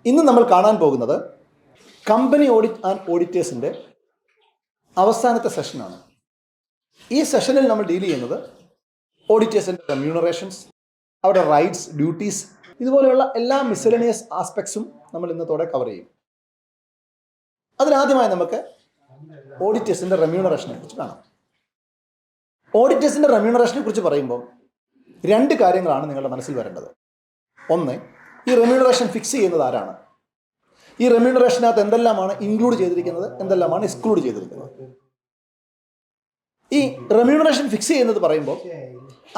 ഇന്ന് നമ്മൾ കാണാൻ പോകുന്നത് കമ്പനി ഓഡിറ്റ് ആൻഡ് ഓഡിറ്റേഴ്സിൻ്റെ അവസാനത്തെ സെഷനാണ്. ഈ സെഷനിൽ നമ്മൾ ഡീൽ ചെയ്യുന്നത് ഓഡിറ്റേഴ്സിൻ്റെ റെമ്യൂണറേഷൻസ്, അവരുടെ റൈറ്റ്സ്, ഡ്യൂട്ടീസ്, ഇതുപോലെയുള്ള എല്ലാ മിസലേനിയസ് ആസ്പെക്ട്സും നമ്മൾ ഇന്നത്തോടെ കവർ ചെയ്യും. അതിനാദ്യമായി നമുക്ക് ഓഡിറ്റേഴ്സിൻ്റെ റെമ്യൂണറേഷനെ കുറിച്ച് കാണാം. ഓഡിറ്റേഴ്സിൻ്റെ റെമ്യൂണറേഷനെ കുറിച്ച് പറയുമ്പോൾ രണ്ട് കാര്യങ്ങളാണ് നിങ്ങളുടെ മനസ്സിൽ വരേണ്ടത്. ഒന്ന്, ഈ റെമ്യൂണറേഷൻ ഫിക്സ് ചെയ്യുന്നത് ആരാണ്? ഈ റെമ്യൂണറേഷനകത്ത് എന്തെല്ലാമാണ് ഇൻക്ലൂഡ് ചെയ്തിരിക്കുന്നത്, എന്തെല്ലാമാണ് എക്സ്ക്ലൂഡ് ചെയ്തിരിക്കുന്നത്? ഈ റെമ്യൂണറേഷൻ ഫിക്സ് ചെയ്യുന്നത് പറയുമ്പോൾ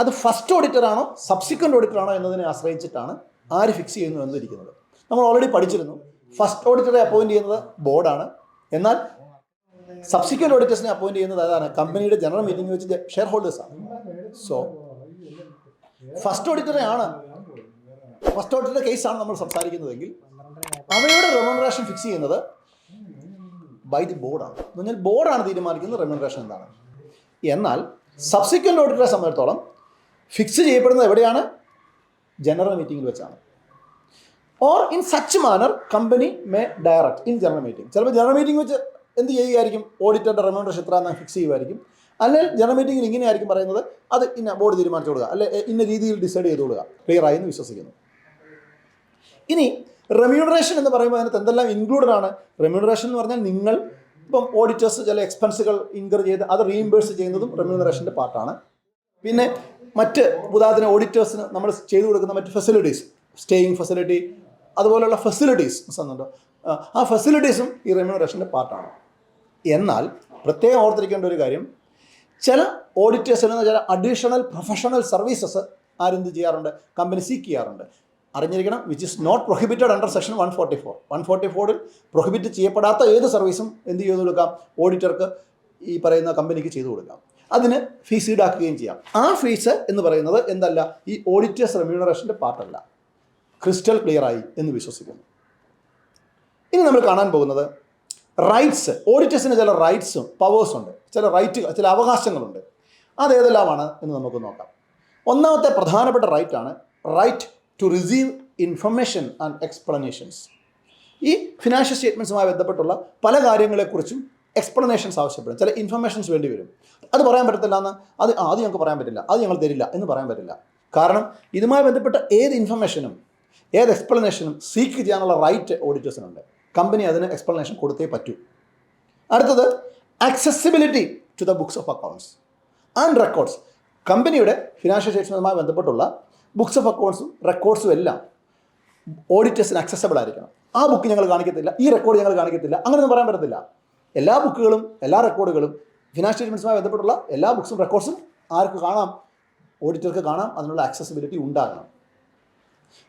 അത് ഫസ്റ്റ് ഓഡിറ്റർ ആണോ സബ്സിക്വൻ്റ് ഓഡിറ്റർ ആണോ എന്നതിനെ ആശ്രയിച്ചിട്ടാണ് ആര് ഫിക്സ് ചെയ്യുന്നു എന്നിരിക്കുന്നത്. നമ്മൾ ഓൾറെഡി പഠിച്ചിരുന്നു, ഫസ്റ്റ് ഓഡിറ്ററെ അപ്പോയിൻറ്റ് ചെയ്യുന്നത് ബോർഡാണ്, എന്നാൽ സബ്സിക്വൻ്റ് ഓഡിറ്റേഴ്സിനെ അപ്പോയിൻറ്റ് ചെയ്യുന്നത് അതാണ് കമ്പനിയുടെ ജനറൽ മീറ്റിംഗ് വെച്ച് ഷെയർ ഹോൾഡേഴ്സാണ്. സോ ഫസ്റ്റ് ഓഡിറ്ററുടെ കേസാണ് നമ്മൾ സംസാരിക്കുന്നതെങ്കിൽ അവയുടെ റെമ്യൂണറേഷൻ ഫിക്സ് ചെയ്യുന്നത് ബൈ ദി ബോർഡാണ്. എന്ന് പറഞ്ഞാൽ ബോർഡാണ് തീരുമാനിക്കുന്നത് റെമ്യൂണറേഷൻ എന്താണ്. എന്നാൽ സബ്സിക്വൻ്റ് ഓഡിറ്ററെ സംബന്ധിച്ചിടത്തോളം ഫിക്സ് ചെയ്യപ്പെടുന്നത് എവിടെയാണ്? ജനറൽ മീറ്റിംഗിൽ വെച്ചാണ്. Or in such manner company may direct in general meeting. ചിലപ്പോൾ ജനറൽ മീറ്റിംഗ് വെച്ച് എന്ത് ചെയ്യുകയായിരിക്കും? ഓഡിറ്ററുടെ റെമ്യൂണറേഷൻ എത്ര എന്ന് ഫിക്സ് ചെയ്യുമായിരിക്കും. അല്ലെങ്കിൽ ജനറൽ മീറ്റിംഗിൽ ഇങ്ങനെയായിരിക്കും പറയുന്നത്, അത് ഇന്ന ബോർഡ് തീരുമാനിച്ചു കൊടുക്കുക, അല്ലെ ഇന്ന രീതിയിൽ ഡിസൈഡ് ചെയ്ത് കൊടുക്കുക. ക്ലിയർ ആയി എന്ന് വിശ്വസിക്കുന്നു. ഇനി റെമ്യൂണറേഷൻ എന്ന് പറയുമ്പോൾ അതിനകത്ത് എന്തെല്ലാം ഇൻക്ലൂഡഡ് ആണ്? റെമ്യൂണറേഷൻ എന്ന് പറഞ്ഞാൽ നിങ്ങൾ ഇപ്പം ഓഡിറ്റേഴ്സ് ചില എക്സ്പെൻസുകൾ ഇൻകർ ചെയ്ത് അത് റീഇംബേഴ്സ് ചെയ്യുന്നതും റെമ്യൂണറേഷൻ്റെ പാർട്ടാണ്. പിന്നെ മറ്റ് ഉദാഹരണത്തിന് ഓഡിറ്റേഴ്സിന് നമ്മൾ ചെയ്തു കൊടുക്കുന്ന മറ്റ് ഫെസിലിറ്റീസ്, സ്റ്റേയിങ് ഫെസിലിറ്റി, അതുപോലെയുള്ള ഫെസിലിറ്റീസ് എന്നുണ്ടോ, ആ ഫെസിലിറ്റീസും ഈ റെമ്യൂണറേഷൻ്റെ പാർട്ടാണ്. എന്നാൽ പ്രത്യേകം ഓർത്തിരിക്കേണ്ട ഒരു കാര്യം, ചില ഓഡിറ്റേഴ്സിന് ചില അഡീഷണൽ പ്രൊഫഷണൽ സർവീസസ് ആരെന്ത് ചെയ്യാറുണ്ട്? കമ്പനി സീക്ക് ചെയ്യാറുണ്ട്. അറിഞ്ഞിരിക്കണം, which is not prohibited under section 144. 144 prohibit ചെയ്യപ്പെടാത്ത ഏത് സർവീസും എന്ത് ചെയ്തു കൊടുക്കാം? ഓഡിറ്റർക്ക് ഈ പറയുന്ന കമ്പനിക്ക് ചെയ്തു കൊടുക്കാം. അതിന് ഫീസ് ഈടാക്കുകയും ചെയ്യാം. ആ ഫീസ് എന്ന് പറയുന്നത് എന്തല്ല, ഈ ഓഡിറ്റേഴ്സ് റെമ്യൂണറേഷൻ്റെ പാർട്ടല്ല. ക്രിസ്റ്റൽ ക്ലിയർ ആയി എന്ന് വിശ്വസിക്കുന്നു. ഇനി നമ്മൾ കാണാൻ പോകുന്നത് റൈറ്റ്സ്. ഓഡിറ്റേഴ്സിന് ചില റൈറ്റ്സും പവേഴ്സും ഉണ്ട്, ചില റൈറ്റുകൾ, ചില അവകാശങ്ങളുണ്ട്. അതേതെല്ലാമാണ് എന്ന് നമുക്ക് നോക്കാം. ഒന്നാമത്തെ പ്രധാനപ്പെട്ട റൈറ്റാണ് right to receive information and explanations. ഈ ഫിനാൻഷ്യൽ സ്റ്റേറ്റ്മെൻറ്റ്സുമായി ബന്ധപ്പെട്ടുള്ള പല കാര്യങ്ങളെക്കുറിച്ചും എക്സ്പ്ലനേഷൻസ് ആവശ്യപ്പെടും. ചില ഇൻഫർമേഷൻസ് വേണ്ടി വരും. അത് പറയാൻ പറ്റത്തില്ല എന്ന്, അത് ഞങ്ങൾക്ക് പറയാൻ പറ്റില്ല, അത് ഞങ്ങൾ തരില്ല എന്ന് പറയാൻ പറ്റില്ല. കാരണം ഇതുമായി ബന്ധപ്പെട്ട ഏത് ഇൻഫർമേഷനും ഏത് എക്സ്പ്ലനേഷനും സീക്ക് ചെയ്യാനുള്ള റൈറ്റ് ഓഡിറ്റേഴ്സിനുണ്ട്. കമ്പനി അതിന് എക്സ്പ്ലനേഷൻ കൊടുത്തേ പറ്റൂ. അടുത്തത് accessibility to the books of accounts and records. കമ്പനിയുടെ ഫിനാൻഷ്യൽ സ്റ്റേറ്റ്മെൻറ്റുമായി ബന്ധപ്പെട്ടുള്ള ബുക്സ് ഓഫ് അക്കൗണ്ട്സും റെക്കോർഡ്സും എല്ലാം ഓഡിറ്റേഴ്സിന് ആക്സസബിൾ ആയിരിക്കണം. ആ ബുക്ക് ഞങ്ങൾ കാണിക്കത്തില്ല, ഈ റെക്കോർഡ് ഞങ്ങൾ കാണിക്കത്തില്ല, അങ്ങനെയൊന്നും പറയാൻ പറ്റത്തില്ല. എല്ലാ ബുക്കുകളും എല്ലാ റെക്കോർഡുകളും ഫിനാൻഷ്യൽ സ്റ്റേറ്റ്മെൻറ്റ്സുമായി ബന്ധപ്പെട്ടുള്ള എല്ലാ ബുക്സും റെക്കോർഡ്സും ആർക്ക് കാണാം? ഓഡിറ്റർക്ക് കാണാം. അതിനുള്ള ആക്സസിബിലിറ്റി ഉണ്ടാകണം.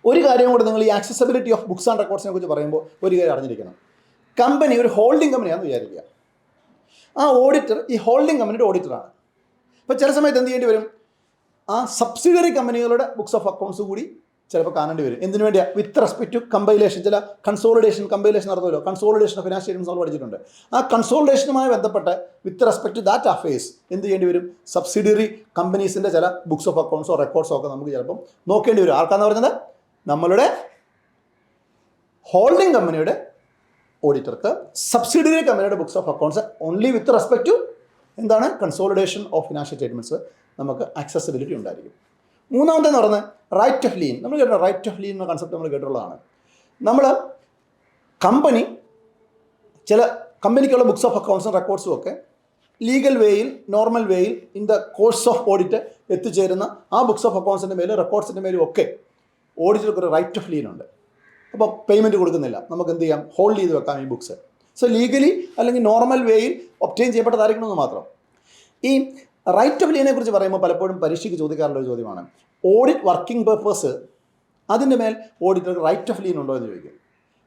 ഒരു കാര്യം കൂടെ, നിങ്ങൾ ഈ ആക്സസിബിലിറ്റി ഓഫ് ബുക്സ് ആൻഡ് റെക്കോർഡ്സിനെ കുറിച്ച് പറയുമ്പോൾ ഒരു കാര്യം അറിഞ്ഞിരിക്കണം. കമ്പനി ഒരു ഹോൾഡിംഗ് കമ്പനിയാണെന്ന് വിചാരിക്കുക. ആ ഓഡിറ്റർ ഈ ഹോൾഡിംഗ് കമ്പനിയുടെ ഓഡിറ്ററാണ്. അപ്പോൾ ചില സമയത്ത് എന്ത് ചെയ്യേണ്ടി വരും? ആ സബ്സിഡിയറി കമ്പനികളുടെ ബുക്സ് ഓഫ് അക്കൗണ്ട്സ് കൂടി ചിലപ്പോൾ കാണേണ്ടി വരും. എന്തിനു വേണ്ടിയാണ്? With respect to compilation. ചില കമ്പൈലേഷൻ നടത്തുമല്ലോ, കൺസോളിഡേഷൻ ഓഫ് ഫിനാൻഷ്യൽ സ്റ്റേറ്റ്മെന്റ്സ് നമ്മൾ പഠിച്ചിട്ടുണ്ട്. ആ കൺസോളിഡേഷനുമായി ബന്ധപ്പെട്ട് with respect to that affairs എന്ത് ചെയ്യേണ്ടി വരും? സബ്സിഡിയറി കമ്പനീസിൻ്റെ ചില ബുക്സ് ഓഫ് അക്കൗണ്ട്സോ റെക്കോർഡ്സോ ഒക്കെ നമുക്ക് ചിലപ്പം നോക്കേണ്ടി വരും. ആർക്കാന്ന് പറഞ്ഞത്? നമ്മളുടെ ഹോൾഡിംഗ് കമ്പനിയുടെ ഓഡിറ്റർക്ക് സബ്സിഡിയറി കമ്പനിയുടെ books of accounts only with respect to എന്താണ്? കൺസോളിഡേഷൻ ഓഫ് ഫിനാൻഷ്യൽ സ്റ്റേറ്റ്മെൻറ്റ്സ് നമുക്ക് ആക്സസിബിലിറ്റി ഉണ്ടായിരിക്കും. മൂന്നാമതെന്ന് പറഞ്ഞാൽ റൈറ്റ് ഓഫ് ലീൻ. നമ്മൾ കേട്ടോ, റൈറ്റ് ഓഫ് ലീൻ എന്ന കൺസെപ്റ്റ് നമ്മൾ കേട്ടുള്ളതാണ്. നമ്മൾ കമ്പനി ചില കമ്പനിക്കുള്ള ബുക്സ് ഓഫ് അക്കൗണ്ട്സും റെക്കോർഡ്സും ഒക്കെ ലീഗൽ വേയിൽ, നോർമൽ വേയിൽ, in the course of audit എത്തിച്ചേരുന്ന ആ ബുക്സ് ഓഫ് അക്കൗണ്ട്സിൻ്റെ മേലും റെക്കോർഡ്സിൻ്റെ മേലും ഒക്കെ ഓഡിറ്റർക്ക് ഒരു റൈറ്റ് ഓഫ് ലീൻ ഉണ്ട്. അപ്പോൾ പേയ്മെൻറ്റ് കൊടുക്കുന്നില്ല, നമുക്ക് എന്ത് ചെയ്യാം? ഹോൾഡ് ചെയ്ത് വെക്കാം ഈ ബുക്സ്. സോ ലീഗലി അല്ലെങ്കിൽ നോർമൽ വേയിൽ ഒബ്റ്റെയിൻ ചെയ്യപ്പെട്ടതായിരിക്കണമെന്ന് മാത്രം. ഈ റൈറ്റ് ഓഫ് ലീനെ കുറിച്ച് പറയുമ്പോൾ പലപ്പോഴും പരീക്ഷയ്ക്ക് ചോദിക്കാറുള്ള ഒരു ചോദ്യമാണ്, ഓഡിറ്റ് വർക്കിംഗ് പർപ്പസ് അതിൻ്റെ മേൽ ഓഡിറ്റർക്ക് റൈറ്റ് ഓഫ് ലീൻ ഉണ്ടോ എന്ന് ചോദിക്കും.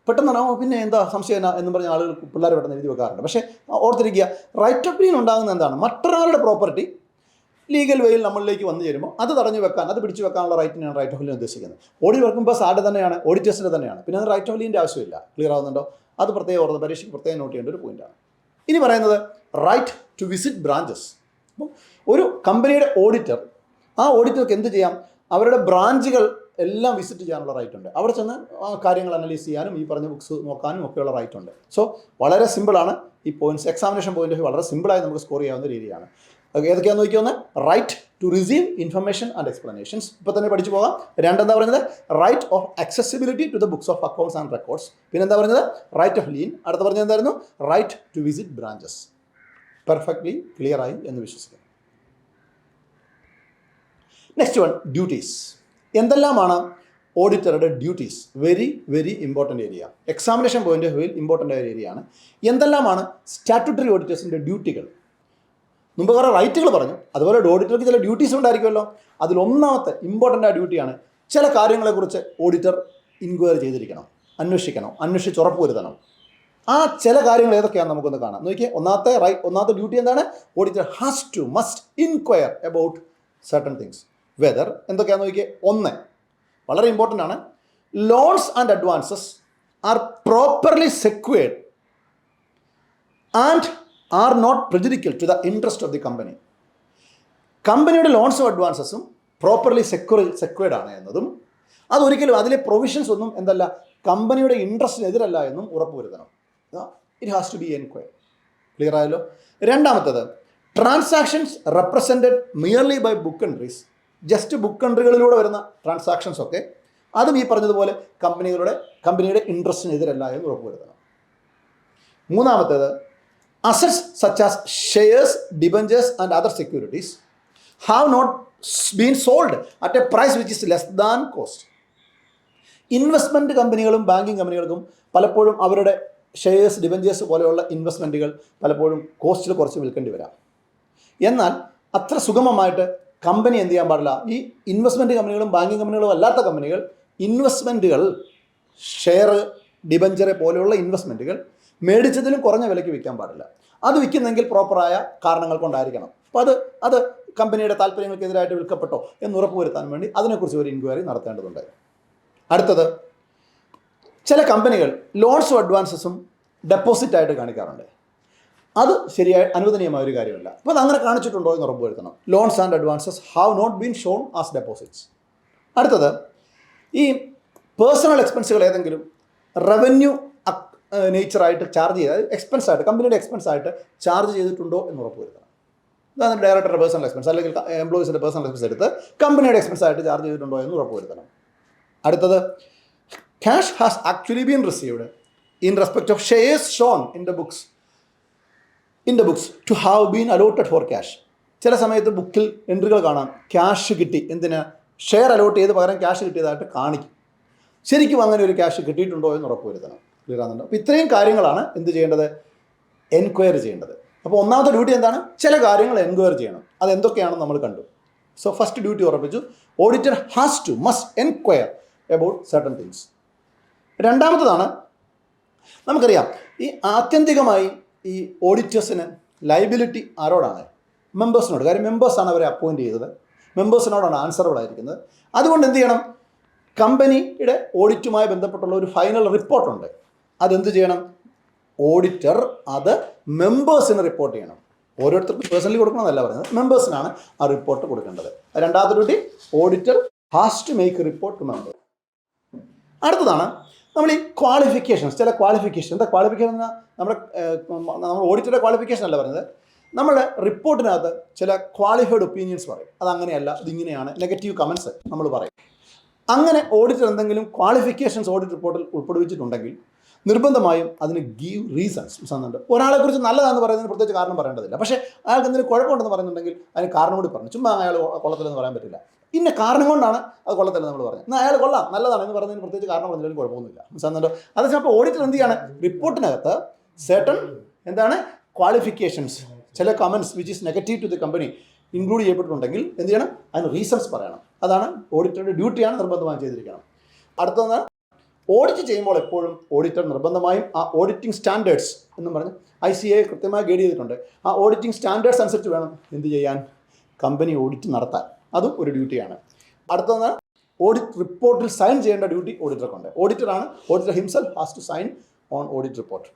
പെട്ടെന്ന് പിന്നെ എന്താ സംശയം എന്ന് പറഞ്ഞ ആളുകൾ, പിള്ളേർ പെട്ടെന്ന് എഴുതി വെക്കാറുണ്ട്. പക്ഷേ ഓർത്തിരിക്കുക, റൈറ്റ് ഓഫ് ലീൻ ഉണ്ടാകുന്നത് എന്താണ്? മറ്റൊരാളുടെ പ്രോപ്പർട്ടി ലീഗൽ വേയിൽ നമ്മളിലേക്ക് വന്നു ചേരുമ്പോൾ അത് തടഞ്ഞു വെക്കാൻ, അത് പിടിച്ചു വെക്കാനുള്ള റൈറ്റിനാണ് റൈറ്റ് ഓഫ് ലീൻ ഉദ്ദേശിക്കുന്നത്. ഓഡിറ്റ് വർക്കിംഗ് പർപ്പസ് ആരുടെ തന്നെയാണ്? ഓഡിറ്റേഴ്സിൻ്റെ തന്നെയാണ്. പിന്നെ അത് റൈറ്റ് ഓഫ് ലീൻ്റെ ആവശ്യമില്ല. ക്ലിയർ ആവുന്നുണ്ടോ? അത് പ്രത്യേകം ഓർത്ത് പരീക്ഷയ്ക്ക് പ്രത്യേകം നോട്ട് ചെയ്യേണ്ട ഒരു പോയിന്റാണ്. ഇനി പറയുന്നത് റൈറ്റ് ടു വിസിറ്റ് ബ്രാഞ്ചസ്. അപ്പം ഒരു കമ്പനിയുടെ ഓഡിറ്റർ, ആ ഓഡിറ്റർക്ക് എന്ത് ചെയ്യാം? അവരുടെ ബ്രാഞ്ചുകൾ എല്ലാം വിസിറ്റ് ചെയ്യാനുള്ള റൈറ്റ് ഉണ്ട്. അവിടെ ചെന്ന് കാര്യങ്ങൾ അനലൈസ് ചെയ്യാനും ഈ പറഞ്ഞ ബുക്സ് നോക്കാനും ഒക്കെയുള്ള റൈറ്റ് ഉണ്ട്. സോ വളരെ സിമ്പിളാണ് ഈ പോയിന്റ്സ്. എക്സാമിനേഷൻ പോയിന്റ് ഓഫ് വളരെ സിമ്പിളായി നമുക്ക് സ്കോർ ചെയ്യാവുന്ന രീതിയാണ്. ഏതൊക്കെയാണെന്ന് നോക്കിയൊന്ന്, right to receive information and explanations, ഇപ്പോൾ തന്നെ പഠിച്ചു പോകാം. രണ്ടെന്താ പറയുന്നത്, right of accessibility to the books of accounts and records. പിന്നെ എന്താ പറഞ്ഞത്, റൈറ്റ് ഓഫ് ലീൻ. അടുത്ത പറഞ്ഞത് എന്തായിരുന്നു, right to visit branches. Perfectly clear ആയി എന്ന് വിശ്വസിക്കുന്നു. Next one, duties. എന്തെല്ലാമാണ് ഓഡിറ്ററുടെ duties? Very very important area, examination point of view important ആയ ഏരിയ ആണ്. എന്തെല്ലാമാണ് സ്റ്റാറ്റ്യൂട്ടറി ഓഡിറ്റേഴ്സിൻ്റെ ഡ്യൂട്ടികൾ? മുമ്പ് കുറേ റൈറ്റുകൾ പറഞ്ഞു, അതുപോലെ ഓഡിറ്റർക്ക് ചില ഡ്യൂട്ടീസ് ഉണ്ടായിരിക്കുമല്ലോ. അതിലൊന്നാമത്തെ ഇമ്പോർട്ടൻ്റ് ആയ ഡ്യൂട്ടിയാണ് ചില കാര്യങ്ങളെക്കുറിച്ച് ഓഡിറ്റർ ഇൻക്വയറി ചെയ്തിരിക്കണം, അന്വേഷിച്ച് ഉറപ്പ് വരുത്തണം. ആ ചില കാര്യങ്ങൾ ഏതൊക്കെയാണെന്ന് നമുക്കൊന്ന് കാണാം. നോക്കിയേ, ഒന്നാമത്തെ ഡ്യൂട്ടി എന്താണ്, auditor must inquire about certain things. Whether എന്തൊക്കെയാണെന്ന് നോക്കിയേ. ഒന്ന് വളരെ ഇമ്പോർട്ടൻ്റ് ആണ്, loans and advances are properly secured and are not prejudicial to the interest of the company. കമ്പനിയുടെ ലോൺസും അഡ്വാൻസസും പ്രോപ്പർലി സെക്യൂർഡ് ആണ് എന്നതും, അതൊരിക്കലും അതിലെ പ്രൊവിഷൻസ് ഒന്നും എന്തല്ല, കമ്പനിയുടെ ഇൻട്രസ്റ്റിനെതിരല്ല എന്നും ഉറപ്പുവരുത്തണം. It has to be enquire. Clear ആയല്ലോ. രണ്ടാമത്തേത്, transactions represented merely by book entries. Just book എൻട്രികളിലൂടെ വരുന്ന ട്രാൻസാക്ഷൻസ് ഒക്കെ അതും ഈ പറഞ്ഞതുപോലെ കമ്പനിയുടെ ഇൻട്രസ്റ്റിനെതിരല്ല എന്ന് ഉറപ്പുവരുത്തണം. മൂന്നാമത്തേത്, assets such as shares, debentures and other securities have not been sold at a price which is less than cost. Investment കമ്പനികളും ബാങ്കിങ് കമ്പനികൾക്കും പലപ്പോഴും അവരുടെ ഷെയർസ്, ഡിബഞ്ചേഴ്സ് പോലെയുള്ള ഇൻവെസ്റ്റ്മെൻറ്റുകൾ പലപ്പോഴും കോസ്റ്റിൽ കുറച്ച് വിൽക്കേണ്ടി വരാം. എന്നാൽ അത്ര സുഗമമായിട്ട് കമ്പനി എന്ത് ചെയ്യാൻ പാടില്ല, ഈ ഇൻവെസ്റ്റ്മെൻറ്റ് കമ്പനികളും ബാങ്കിങ് കമ്പനികളും അല്ലാത്ത കമ്പനികൾ ഇൻവെസ്റ്റ്മെൻറ്റുകൾ, ഷെയർ, ഡിബഞ്ചർ പോലെയുള്ള ഇൻവെസ്റ്റ്മെൻറ്റുകൾ മേടിച്ചതിലും കുറഞ്ഞ വിലയ്ക്ക് വിൽക്കാൻ പാടില്ല. അത് വിൽക്കുന്നെങ്കിൽ പ്രോപ്പറായ കാരണങ്ങൾ കൊണ്ടായിരിക്കണം. അപ്പോൾ അത് കമ്പനിയുടെ താല്പര്യങ്ങൾക്കെതിരായിട്ട് വിൽക്കപ്പെട്ടോ എന്ന് ഉറപ്പുവരുത്താൻ വേണ്ടി അതിനെക്കുറിച്ച് ഒരു ഇൻക്വയറി നടത്തേണ്ടതുണ്ട്. അടുത്തത്, ചില കമ്പനികൾ ലോൺസും അഡ്വാൻസസും ഡെപ്പോസിറ്റായിട്ട് കാണിക്കാറുണ്ട്. അത് ശരിയായി അനുവദനീയമായ ഒരു കാര്യമല്ല. അപ്പോൾ അത് അങ്ങനെ കാണിച്ചിട്ടുണ്ടോ എന്ന് ഉറപ്പുവരുത്തണം. Loans and advances have not been shown as deposits. അടുത്തത്, ഈ പേഴ്സണൽ എക്സ്പെൻസുകൾ ഏതെങ്കിലും റവന്യൂ നേച്ചറായിട്ട് ചാർജ് ചെയ്ത് എക്സ്പെൻസായിട്ട്, കമ്പനിയുടെ എക്സ്പെൻസായിട്ട് ചാർജ് ചെയ്തിട്ടുണ്ടോ എന്ന് ഉറപ്പുവരുത്തണം. അതാണ് ഡയറക്ടറുടെ പേഴ്സണൽ എക്സ്പെൻസ് അല്ലെങ്കിൽ എംപ്ലോയീസിൻ്റെ പേഴ്സണൽ എക്സ്പെൻസ് എടുത്ത് കമ്പനിയുടെ എക്സ്പെൻസായിട്ട് ചാർജ് ചെയ്തിട്ടുണ്ടോ എന്ന് ഉറപ്പുവരുത്തണം. അടുത്തത്, cash has actually been received in respect of shares shown in the books to have been allotted for cash. ചില സമയത്ത് ബുക്കിൽ എൻട്രികൾ കാണാം, ക്യാഷ് കിട്ടി, എന്തിനാ, ഷെയർ അലോട്ട് ചെയ്ത് പകരം ക്യാഷ് കിട്ടിയതായിട്ട് കാണിക്കും. ശരിക്കും അങ്ങനെ ഒരു ക്യാഷ് കിട്ടിയിട്ടുണ്ടോ എന്ന് ഉറപ്പുവരുത്തണം. ക്ലിയർ ആകുന്നുണ്ടോ? അപ്പോൾ ഇത്രയും കാര്യങ്ങളാണ് എന്ത് ചെയ്യേണ്ടത്, എൻക്വയറി ചെയ്യേണ്ടത്. അപ്പോൾ ഒന്നാമത്തെ ഡ്യൂട്ടി എന്താണ്, ചില കാര്യങ്ങൾ എൻക്വയറി ചെയ്യണം. അതെന്തൊക്കെയാണെന്ന് നമ്മൾ കണ്ടു. സോ ഫസ്റ്റ് ഡ്യൂട്ടി ഉറപ്പിച്ചു, auditor must enquire about certain things. രണ്ടാമത്തതാണ്, നമുക്കറിയാം ഈ ആത്യന്തികമായി ഈ ഓഡിറ്റേഴ്സിന് ലയബിലിറ്റി ആരോടാണ്, മെമ്പേഴ്സിനോട്. കാര്യം മെമ്പേഴ്സാണ് അവരെ അപ്പോയിൻറ്റ് ചെയ്തത്, മെമ്പേഴ്സിനോടാണ് ആൻസറബിൾ ആയിരിക്കുന്നത്. അതുകൊണ്ട് എന്ത് ചെയ്യണം, കമ്പനിയുടെ ഓഡിറ്റുമായി ബന്ധപ്പെട്ടുള്ള ഒരു ഫൈനൽ റിപ്പോർട്ടുണ്ട്. അതെന്ത് ചെയ്യണം, ഓഡിറ്റർ അത് മെമ്പേഴ്സിന് റിപ്പോർട്ട് ചെയ്യണം. ഓരോരുത്തർക്കും പേഴ്സണലി കൊടുക്കണമെന്നല്ല പറയുന്നത്, മെമ്പേഴ്സിനാണ് ആ റിപ്പോർട്ട് കൊടുക്കേണ്ടത്. രണ്ടാമത്തെ duty, auditor has to make report to members. അടുത്തതാണ് നമ്മൾ ഈ ക്വാളിഫിക്കേഷൻസ്. ചില ക്വാളിഫിക്കേഷൻ, എന്താ ക്വാളിഫിക്കേഷൻ എന്നാൽ നമ്മൾ ഓഡിറ്ററുടെ ക്വാളിഫിക്കേഷൻ അല്ല പറയുന്നത്, നമ്മുടെ റിപ്പോർട്ടിനകത്ത് ചില ക്വാളിഫൈഡ് ഒപ്പീനിയൻസ് പറയും. അതങ്ങനെയല്ല, ഇതിങ്ങനെയാണ്, നെഗറ്റീവ് കമൻസ് നമ്മൾ പറയും. അങ്ങനെ ഓഡിറ്റർ എന്തെങ്കിലും ക്വാളിഫിക്കേഷൻസ് ഓഡിറ്റ് റിപ്പോർട്ടിൽ ഉൾപ്പെടുവിച്ചിട്ടുണ്ടെങ്കിൽ നിർബന്ധമായും അതിന് ഗീവ് റീസൺസ്. മനസ്സിലുണ്ട്, ഒരാളെക്കുറിച്ച് നല്ലതാണെന്ന് പറയുന്നതിന് പ്രത്യേകിച്ച് കാരണം പറയേണ്ടതില്ല. പക്ഷേ അയാൾക്ക് എന്തെങ്കിലും കുഴപ്പമുണ്ടെന്ന് പറയുന്നുണ്ടെങ്കിൽ അതിന് കാരണം കൂടി പറഞ്ഞു. ചുമ്മാ അയാൾ കൊള്ളത്തില്ലെന്ന് പറയാൻ പറ്റില്ല. ഇന്ന കാരണം കൊണ്ടാണ് അത് കൊള്ളത്തില്ലെന്ന് നമ്മൾ പറഞ്ഞത്, എന്നാൽ അയാൾ കൊള്ളാം നല്ലതാണ് എന്ന് പറയുന്നതിന് പ്രത്യേകിച്ച് കാരണം പറഞ്ഞാലും കുഴപ്പമൊന്നുമില്ല. മനസ്സിലുണ്ടോ? അതേസമയം അപ്പോൾ ഓഡിറ്റർ എന്ത് ചെയ്യാണ്, റിപ്പോർട്ടിനകത്ത് സെർട്ടൺ എന്താണ് ക്വാളിഫിക്കേഷൻസ്, ചില comments which is negative to the company include ചെയ്യപ്പെട്ടിട്ടുണ്ടെങ്കിൽ എന്ത് ചെയ്യണം, അതിന് റീസൺസ് പറയണം. അതാണ് ഓഡിറ്ററുടെ ഡ്യൂട്ടിയാണ്, നിർബന്ധമായും ചെയ്തിരിക്കണം. അടുത്തത്, ഓഡിറ്റ് ചെയ്യുമ്പോൾ എപ്പോഴും ഓഡിറ്റർ നിർബന്ധമായും ആ ഓഡിറ്റിംഗ് സ്റ്റാൻഡേർഡ്സ് എന്നും പറഞ്ഞ് ICAI കൃത്യമായി ഗൈഡ് ചെയ്തിട്ടുണ്ട്. ആ ഓഡിറ്റിംഗ് സ്റ്റാൻഡേർഡ്സ് അനുസരിച്ച് വേണം എന്ത് ചെയ്യാൻ, കമ്പനി ഓഡിറ്റ് നടത്താൻ. അതും ഒരു ഡ്യൂട്ടിയാണ്. അടുത്തത്, ഓഡിറ്റ് റിപ്പോർട്ടിൽ സൈൻ ചെയ്യേണ്ട ഡ്യൂട്ടി ഓഡിറ്റർക്കുണ്ട്. Auditor himself has to sign on audit report.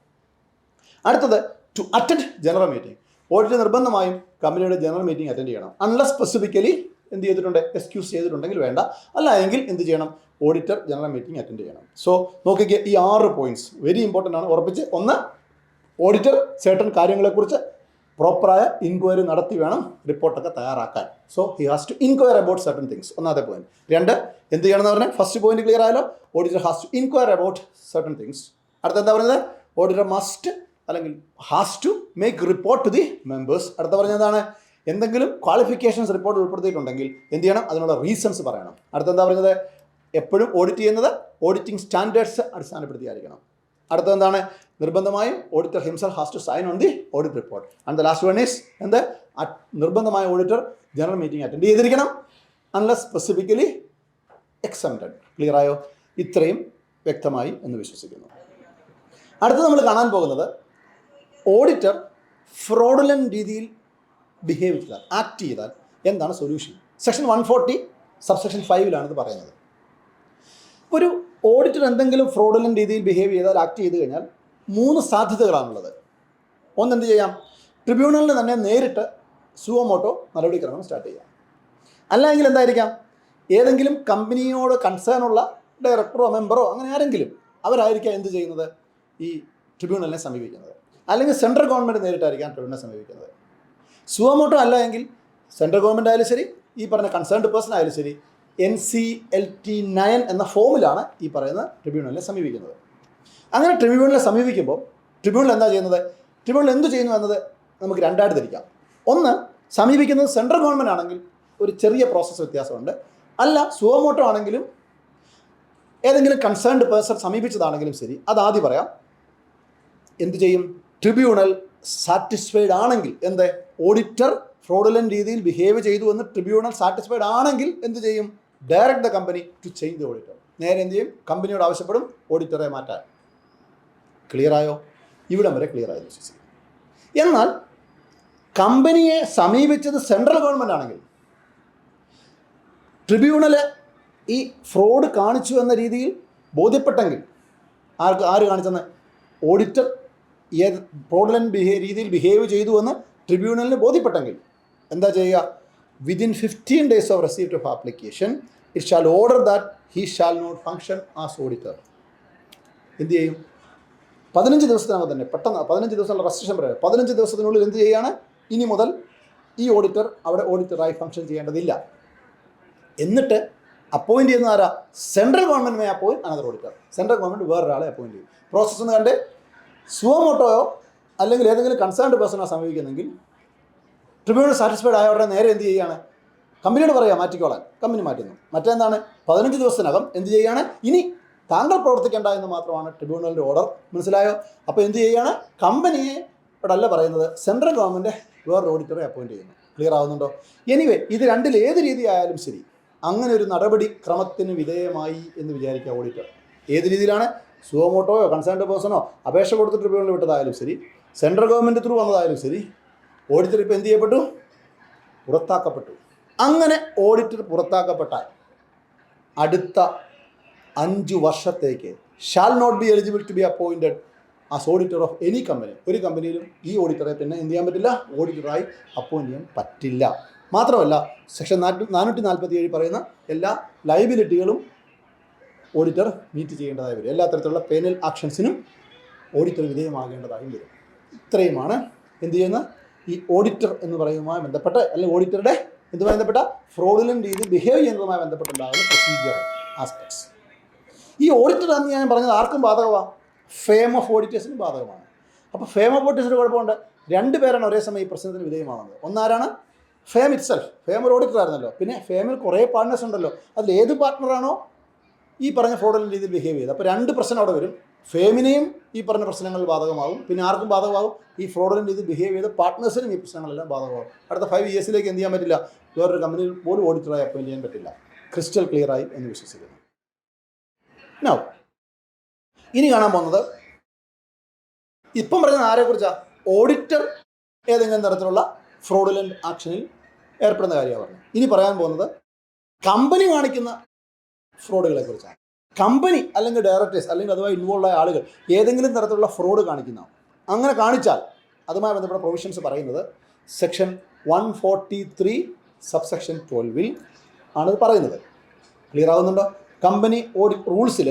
അടുത്തത്, to attend general meeting. Auditor നിർബന്ധമായും കമ്പനിയുടെ ജനറൽ മീറ്റിംഗ് അറ്റൻഡ് ചെയ്യണം. അൺലെസ് സ്പെസിഫിക്കലി എന്ത് ചെയ്തിട്ടുണ്ട്, എക്സ്ക്യൂസ് ചെയ്തിട്ടുണ്ടെങ്കിൽ വേണ്ട, അല്ല എങ്കിൽ എന്ത് ചെയ്യണം, ഓഡിറ്റർ ജനറൽ മീറ്റിംഗ് അറ്റൻഡ് ചെയ്യണം. സോ നോക്കിക്കുക, ഈ 6 പോയിന്റ്സ് വെരി ഇമ്പോർട്ടൻ്റ് ആണ്. ഉറപ്പിച്ച്, ഒന്ന്, ഓഡിറ്റർ certain കാര്യങ്ങളെക്കുറിച്ച് പ്രോപ്പറായ ഇൻക്വയറി നടത്തി വേണം റിപ്പോർട്ടൊക്കെ തയ്യാറാക്കാൻ. So he has to inquire about certain things, ഒന്നാമത്തെ പോയിന്റ്. 2, എന്ത് ചെയ്യണമെന്ന് പറഞ്ഞാൽ ഫസ്റ്റ് പോയിന്റ് ക്ലിയർ ആയാലോ, auditor has to inquire about certain things. അടുത്ത എന്താ പറയുന്നത്, ഓഡിറ്റർ മസ്റ്റ് അല്ലെങ്കിൽ has to make report to the members. അടുത്ത പറഞ്ഞതാണ്, എന്തെങ്കിലും ക്വാളിഫിക്കേഷൻസ് റിപ്പോർട്ട് ഉൾപ്പെടുത്തിയിട്ടുണ്ടെങ്കിൽ എന്ത് ചെയ്യണം, അതിനുള്ള റീസൺസ് പറയണം. അടുത്ത എന്താ പറയുന്നത്, എപ്പോഴും ഓഡിറ്റ് ചെയ്യുന്നത് ഓഡിറ്റിംഗ് സ്റ്റാൻഡേർഡ്സ് അടിസ്ഥാനപ്പെടുത്തിയായിരിക്കണം. അടുത്തത് എന്താണ്, നിർബന്ധമായും auditor himself has to sign on the audit report. And the last one is എന്ത്, നിർബന്ധമായ ഓഡിറ്റർ ജനറൽ മീറ്റിംഗ് അറ്റൻഡ് ചെയ്തിരിക്കണം അൺലെസ് സ്പെസിഫിക്കലി എക്സംപ്റ്റഡ്. ക്ലിയർ ആയോ? ഇത്രയും വ്യക്തമായി എന്ന് വിശ്വസിക്കുന്നു. അടുത്ത് നമ്മൾ കാണാൻ പോകുന്നത്, ഓഡിറ്റർ ഫ്രോഡുലന്റ് രീതിയിൽ ബിഹേവ് ചെയ്താൽ, ആക്ട് ചെയ്താൽ എന്താണ് സൊല്യൂഷൻ. സെക്ഷൻ 140 സബ്സെക്ഷൻ 5 ഇത് പറയുന്നത്. ഒരു ഓഡിറ്റർ എന്തെങ്കിലും ഫ്രോഡുലന്റ് രീതിയിൽ ബിഹേവ് ചെയ്താൽ, ആക്ട് ചെയ്ത് കഴിഞ്ഞാൽ 3 സാധ്യതകളാണുള്ളത്. ഒന്ന്, എന്ത് ചെയ്യാം, ട്രിബ്യൂണലിന് തന്നെ നേരിട്ട് സുവോമോട്ടോ നടപടിക്രമം സ്റ്റാർട്ട് ചെയ്യാം. അല്ലെങ്കിൽ എന്തായിരിക്കാം, ഏതെങ്കിലും കമ്പനിയോട് കൺസേൺ ഉള്ള ഡയറക്ടറോ മെമ്പറോ അങ്ങനെ ആരെങ്കിലും അവരായിരിക്കാം എന്ത് ചെയ്യുന്നത്, ഈ ട്രിബ്യൂണലിനെ സമീപിക്കുന്നത്. അല്ലെങ്കിൽ സെൻട്രൽ ഗവൺമെൻറ് നേരിട്ടായിരിക്കാം ട്രിബ്യൂണലിനെ സമീപിക്കുന്നത്. സുവോമോട്ടോ അല്ല എങ്കിൽ സെൻട്രൽ ഗവൺമെൻറ് ആയാലും ശരി, ഈ പറഞ്ഞ കൺസേൺഡ് പേഴ്സൺ ആയാലും ശരി, NCLT-9 എന്ന ഫോമിലാണ് ഈ പറയുന്ന ട്രിബ്യൂണലിനെ സമീപിക്കുന്നത്. അങ്ങനെ ട്രിബ്യൂണലിനെ സമീപിക്കുമ്പോൾ ട്രിബ്യൂണൽ എന്താ ചെയ്യുന്നത്, ട്രിബ്യൂണൽ എന്ത് ചെയ്യുന്നു എന്നത് നമുക്ക് രണ്ടായിട്ട് തിരിക്കാം. ഒന്ന്, സമീപിക്കുന്നത് സെൻട്രൽ ഗവൺമെൻറ് ആണെങ്കിൽ ഒരു ചെറിയ പ്രോസസ്സ് വ്യത്യാസമുണ്ട്. അല്ല, സുവോമോട്ടോ ആണെങ്കിലും ഏതെങ്കിലും കൺസേൺഡ് പേഴ്സൺ സമീപിച്ചതാണെങ്കിലും ശരി, അതാദ്യം പറയാം. എന്ത് ചെയ്യും, ട്രിബ്യൂണൽ സാറ്റിസ്ഫൈഡ് ആണെങ്കിൽ, എന്ത്, ഓഡിറ്റർ ഫ്രോഡുലന്റ് രീതിയിൽ ബിഹേവ് ചെയ്തു എന്ന് ട്രിബ്യൂണൽ സാറ്റിസ്ഫൈഡ് ആണെങ്കിൽ എന്ത് ചെയ്യും, direct the company to change the auditor. നേരെ എന്ത് ചെയ്യും, കമ്പനിയോട് ആവശ്യപ്പെടും ഓഡിറ്ററെ മാറ്റാൻ. ക്ലിയർ ആയോ? ഇവിടം വരെ ക്ലിയർ ആയെന്ന് വിശ്വസിക്കും. എന്നാൽ കമ്പനിയെ സമീപിച്ചത് സെൻട്രൽ ഗവൺമെൻറ് ആണെങ്കിൽ ട്രിബ്യൂണല് ഈ ഫ്രോഡ് കാണിച്ചു എന്ന രീതിയിൽ ബോധ്യപ്പെട്ടെങ്കിൽ, ആര് കാണിച്ചെന്ന്, ഓഡിറ്റർ ഫ്രോഡുലന്റ് രീതിയിൽ ബിഹേവ് ചെയ്തു എന്ന് ട്രിബ്യൂണലിന് ബോധ്യപ്പെട്ടെങ്കിൽ എന്താ ചെയ്യുക, within 15 days of receipt of application it shall order that he shall not function as auditor. എന്ത് ചെയ്യും, 15 ദിവസത്തിനകം തന്നെ, പെട്ടെന്ന് 15 ദിവസമുള്ള റെസ്ട്രിക്ഷൻ പറയാം, 15 ദിവസത്തിനുള്ളിൽ എന്ത് ചെയ്യുകയാണ്, ഇനി മുതൽ ഈ ഓഡിറ്റർ അവിടെ ഓഡിറ്ററായി ഫങ്ഷൻ ചെയ്യേണ്ടതില്ല. എന്നിട്ട് അപ്പോയിൻറ്റ് ചെയ്യുന്ന ആരാ, central government may appoint another auditor. Central government വേറൊരാളെ അപ്പോയിൻറ്റ് ചെയ്യും. പ്രോസസ്സ് ഒന്ന് കണ്ട്, സുവോമോട്ടോയോ അല്ലെങ്കിൽ ഏതെങ്കിലും കൺസേൺഡ് പേഴ്സണോ സമീപിക്കുന്നെങ്കിൽ ട്രിബ്യൂണൽ സാറ്റിസ്ഫൈഡ് ആയവരുടെ നേരെ എന്ത് ചെയ്യുകയാണ്, കമ്പനിയോട് പറയുക മാറ്റിക്കോളാൻ. കമ്പനി മാറ്റുന്നു. മറ്റെന്താണ്, 15 ദിവസത്തിനകം എന്ത് ചെയ്യുകയാണ്, ഇനി താങ്കൾ പ്രവർത്തിക്കേണ്ട എന്ന് മാത്രമാണ് ട്രിബ്യൂണലിൻ്റെ ഓർഡർ. മനസ്സിലായോ? അപ്പോൾ എന്ത് ചെയ്യുകയാണ്, കമ്പനിയെ ഇവിടെ അല്ല പറയുന്നത്, സെൻട്രൽ ഗവൺമെൻറ് വേറൊരു ഓഡിറ്ററെ അപ്പോയിൻറ്റ് ചെയ്യുന്നു. ക്ലിയർ ആവുന്നുണ്ടോ? എനിവേ, ഇത് രണ്ടിൽ ഏത് രീതി ആയാലും ശരി, അങ്ങനെ ഒരു നടപടി ക്രമത്തിന് വിധേയമായി എന്ന് വിചാരിക്കുക ഓഡിറ്റർ. ഏത് രീതിയിലാണ്, സുവോമോട്ടോയോ കൺസേൺഡ് പേഴ്സണോ അപേക്ഷ കൊടുത്ത് ട്രിബ്യൂണലിൽ വിട്ടതായാലും ശരി, സെൻട്രൽ ഗവൺമെൻറ് ത്രൂ വന്നതായാലും ശരി, ഓഡിറ്റർ ഇപ്പോൾ എന്ത് ചെയ്യപ്പെട്ടു, പുറത്താക്കപ്പെട്ടു. അങ്ങനെ ഓഡിറ്റർ പുറത്താക്കപ്പെട്ടാൽ അടുത്ത 5 വർഷത്തേക്ക് shall not be eligible to be appointed as auditor of any company. ഒരു കമ്പനിയിലും ഈ ഓഡിറ്ററെ പിന്നെ എന്ത് ചെയ്യാൻ പറ്റില്ല, ഓഡിറ്ററായി അപ്പോയിൻറ്റ് ചെയ്യാൻ പറ്റില്ല. മാത്രമല്ല, സെക്ഷൻ 447 പറയുന്ന എല്ലാ ലയബിലിറ്റികളും ഓഡിറ്റർ മീറ്റ് ചെയ്യേണ്ടതായി വരും. എല്ലാ തരത്തിലുള്ള പേനൽ ആക്ഷൻസിനും ഓഡിറ്റർ വിധേയമാകേണ്ടതായും വരും. ഇത്രയുമാണ് എന്ത് ചെയ്യുന്ന ഈ ഓഡിറ്റർ എന്ന് പറയുന്നതുമായി ബന്ധപ്പെട്ട്, അല്ലെങ്കിൽ ഓഡിറ്ററുടെ എന്തുമായി ബന്ധപ്പെട്ട ഫ്രോഡുലന്റ് രീതിയിൽ ബിഹേവ് ചെയ്യുന്നതുമായി ബന്ധപ്പെട്ടുണ്ടാകുന്ന പ്രൊസീജിയർ ആസ്പെക്ട്സ്. ഈ ഓഡിറ്റർ എന്ന് ഞാൻ പറഞ്ഞത് ആർക്കും ബാധകമാണ്, ഫേം ഓഫ് ഓഡിറ്റേഴ്സിനും ബാധകമാണ്. അപ്പോൾ ഫേം ഓഫ് ഓഡിറ്റേഴ്സിന് കുഴപ്പമുണ്ട്, 2 പേരാണ് ഒരേ സമയം ഈ പ്രശ്നത്തിന് വിധേയമാകുന്നത്. ഒന്നാരാണ്, ഫേം ഇറ്റ്സെൽഫ്. ഫേം ഒരു ഓഡിറ്റർ ആയിരുന്നല്ലോ. പിന്നെ ഫേമിൽ കുറേ പാർട്ട്നേഴ്സ് ഉണ്ടല്ലോ, അതിൽ ഏത് പാർട്ട്ണറാണോ ഈ പറഞ്ഞ ഫ്രോഡുലന്റ് രീതിയിൽ ബിഹേവ് ചെയ്ത്, അപ്പോൾ 2 പ്രശ്നം അവിടെ വരും. ഫേമിനെയും ഈ പറഞ്ഞ പ്രശ്നങ്ങളിൽ ബാധകമാകും. പിന്നെ ആർക്കും ബാധകമാകും, ഈ ഫ്രോഡുലന്റ് രീതിയിൽ ബിഹേവ് ചെയ്ത പാർട്ട്നേഴ്സിനും ഈ പ്രശ്നങ്ങളെല്ലാം ബാധകമാകും. അടുത്ത 5 yearsലേക്ക് എന്ത് ചെയ്യാൻ പറ്റില്ല, വേറൊരു കമ്പനിയിൽ പോലും ഓഡിറ്ററായി അപ്പോയിൻറ്റ് ചെയ്യാൻ പറ്റില്ല. ക്രിസ്റ്റൽ ക്ലിയർ ആയി എന്ന് വിശ്വസിക്കുന്നു. നൗ ഇനി കാണാൻ പോകുന്നത്, ഇപ്പം പറയുന്നത് ആരെക്കുറിച്ചാണ്, ഓഡിറ്റർ ഏതെങ്കിലും തരത്തിലുള്ള ഫ്രോഡുലന്റ് ആക്ഷനിൽ ഏർപ്പെടുന്ന കാര്യമാണ് പറഞ്ഞത്. ഇനി പറയാൻ പോകുന്നത് കമ്പനി കാണിക്കുന്ന ഫ്രോഡുകളെ കുറിച്ചാണ്. കമ്പനി അല്ലെങ്കിൽ ഡയറക്ടേഴ്സ് അല്ലെങ്കിൽ അതുമായി ഇൻവോൾവ് ആയ ആളുകൾ ഏതെങ്കിലും തരത്തിലുള്ള ഫ്രോഡ് കാണിക്കുന്ന, അങ്ങനെ കാണിച്ചാൽ അതുമായി ബന്ധപ്പെട്ട പ്രൊവിഷൻസ് പറയുന്നത് സെക്ഷൻ 143 സബ്സെക്ഷൻ 12 ആണ് ഇത് പറയുന്നത്. ക്ലിയർ ആവുന്നുണ്ടോ? കമ്പനി ഓഡിറ്റ് റൂൾസിൽ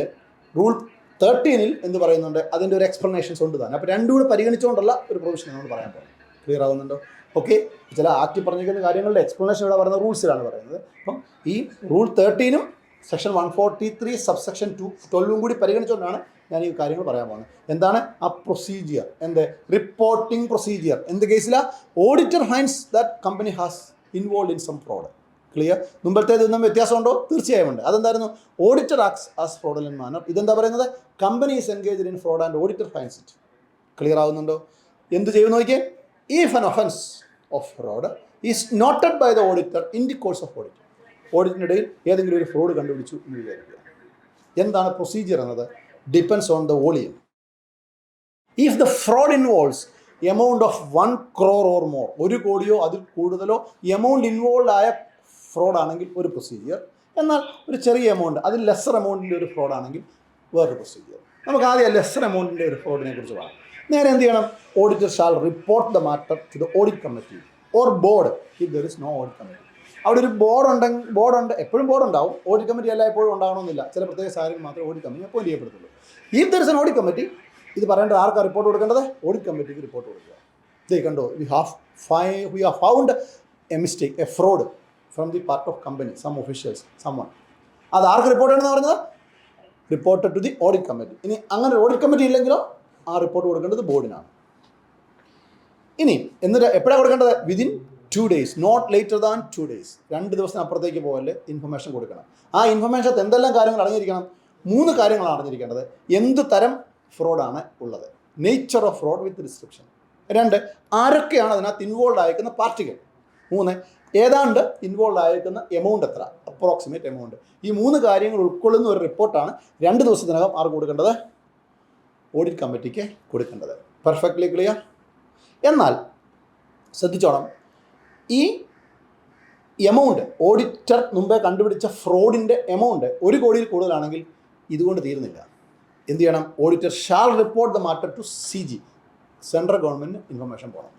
റൂൾ 13 എന്ത് പറയുന്നുണ്ട്? അതിൻ്റെ ഒരു എക്സ്പ്ലനേഷൻസ് ഉണ്ട് തന്നെ. അപ്പോൾ രണ്ടും കൂടെ പരിഗണിച്ചുകൊണ്ടുള്ള ഒരു പ്രൊവിഷൻ നമ്മൾ പറയാൻ പോകുന്നത്. ക്ലിയർ ആവുന്നുണ്ടോ? ഓക്കെ. ചില ആക്ട് പറഞ്ഞിരിക്കുന്ന കാര്യങ്ങളുടെ എക്സ്പ്ലനേഷൻ ഇവിടെ പറയുന്ന റൂൾസിലാണ് പറയുന്നത്. അപ്പം ഈ റൂൾ 13 സെക്ഷൻ 143 സബ്സെക്ഷൻ 12 കൂടി പരിഗണിച്ചുകൊണ്ടാണ് ഞാൻ ഈ കാര്യങ്ങൾ പറയാൻ പോകുന്നത്. എന്താണ് ആ പ്രൊസീജിയർ? എന്ത് റിപ്പോർട്ടിംഗ് പ്രൊസീജിയർ? എന്ത് കേസിലാണ്? Auditor finds that company has involve in some fraud. Clear? മുമ്പത്തേത് നിന്നും വ്യത്യാസമുണ്ടോ? തീർച്ചയായും ഉണ്ട്. അതെന്തായിരുന്നു? Auditor acts as fraudulent manner. ഇതെന്താ പറയുന്നത്? Company is engaged in fraud and auditor finds it. Clear ആവുന്നുണ്ടോ? എന്ത് ചെയ്യുന്നു നോക്കിയേ? If an offense of fraud is noted by the auditor in the course of audit. ഓഡിറ്റിനിടയിൽ ഏതെങ്കിലും ഒരു ഫ്രോഡ് കണ്ടുപിടിച്ചു എന്ന് വിചാരിക്കുക. എന്താണ് പ്രൊസീജിയർ എന്നത്? Depends on the volume. If the fraud involves amount of 1 crore or more, 1 കോടിയോ അതിൽ കൂടുതലോ എമൗണ്ട് ഇൻവോൾവ് ആയ ഫ്രോഡാണെങ്കിൽ ഒരു പ്രൊസീജിയർ. എന്നാൽ ഒരു ചെറിയ എമൗണ്ട്, അതിൽ ലെസ്സർ എമൗണ്ടിൻ്റെ ഒരു ഫ്രോഡാണെങ്കിൽ വേറൊരു പ്രൊസീജിയർ. നമുക്ക് ആദ്യം ലെസ്സർ എമൗണ്ടിൻ്റെ ഒരു ഫ്രോഡിനെ കുറിച്ച് പറയാം. നേരെ എന്ത് ചെയ്യണം? Auditor shall report the matter to the audit committee or board if there is no audit committee. അവിടെ ഒരു ബോർഡുണ്ട്, എപ്പോഴും ബോർഡ് ഉണ്ടാവും. ഓഡിറ്റ് കമ്മിറ്റി എല്ലാം എപ്പോഴും ഉണ്ടാവണമെന്നില്ല. ചില പ്രത്യേക സാഹചര്യം മാത്രമേ ഓഡിറ്റ് കമ്മിറ്റി അപ്പോയിന്റ് ചെയ്യപ്പെടുത്തുള്ളൂ. If there is an audit committee, ഇത് പറയേണ്ടത് ആർക്കാണ് റിപ്പോർട്ട് കൊടുക്കേണ്ടത്? ഓഡിറ്റ് കമ്മിറ്റിക്ക് റിപ്പോർട്ട് കൊടുക്കുക. ഇതേ കണ്ടോ, we have found a mistake, a fraud from the part of company, some officials, summon. അത് ആർക്ക് റിപ്പോർട്ട് ചെയ്യണമെന്ന് പറഞ്ഞത്? Report to the audit committee. ഇനി അങ്ങനെ ഓഡിറ്റ് കമ്മിറ്റി ഇല്ലെങ്കിലോ ആ റിപ്പോർട്ട് കൊടുക്കേണ്ടത് ബോർഡിനാണ്. ഇനി എന്നിട്ട് എപ്പോഴാണ് കൊടുക്കേണ്ടത്? Within 2 days, not later than 2 days. 2 ദിവസത്തിനപ്പുറത്തേക്ക് പോകല്ലേ ഇൻഫർമേഷൻ കൊടുക്കണം. ആ ഇൻഫർമേഷനകത്ത് എന്തെല്ലാം കാര്യങ്ങൾ അടങ്ങിയിരിക്കണം? 3 കാര്യങ്ങളാണ് അറിഞ്ഞിരിക്കേണ്ടത്. എന്ത് തരം ഫ്രോഡാണ് ഉള്ളത്, nature of fraud with description. 2, ആരൊക്കെയാണ് അതിനകത്ത് ഇൻവോൾവ് ആയിരിക്കുന്ന പാർട്ടികൾ. 3, ഏതാണ്ട് ഇൻവോൾവ് ആയിരിക്കുന്ന എമൗണ്ട് എത്ര, അപ്രോക്സിമേറ്റ് എമൗണ്ട്. ഈ 3 കാര്യങ്ങൾ ഉൾക്കൊള്ളുന്ന ഒരു റിപ്പോർട്ടാണ് 2 ദിവസത്തിനകം ആർക്ക് കൊടുക്കേണ്ടത്? ഓഡിറ്റ് കമ്മിറ്റിക്ക് കൊടുക്കേണ്ടത്. Perfectly clear? എന്നാൽ ശ്രദ്ധിച്ചോണം, ഈ എമൗണ്ട് ഓഡിറ്റർ മുമ്പേ കണ്ടുപിടിച്ച ഫ്രോഡിൻ്റെ എമൗണ്ട് 1 കോടിയിൽ കൂടുതലാണെങ്കിൽ ഇതുകൊണ്ട് തീരുന്നില്ല. എന്ത് ചെയ്യണം? Auditor shall report the matter to CG, central government information പോകണം.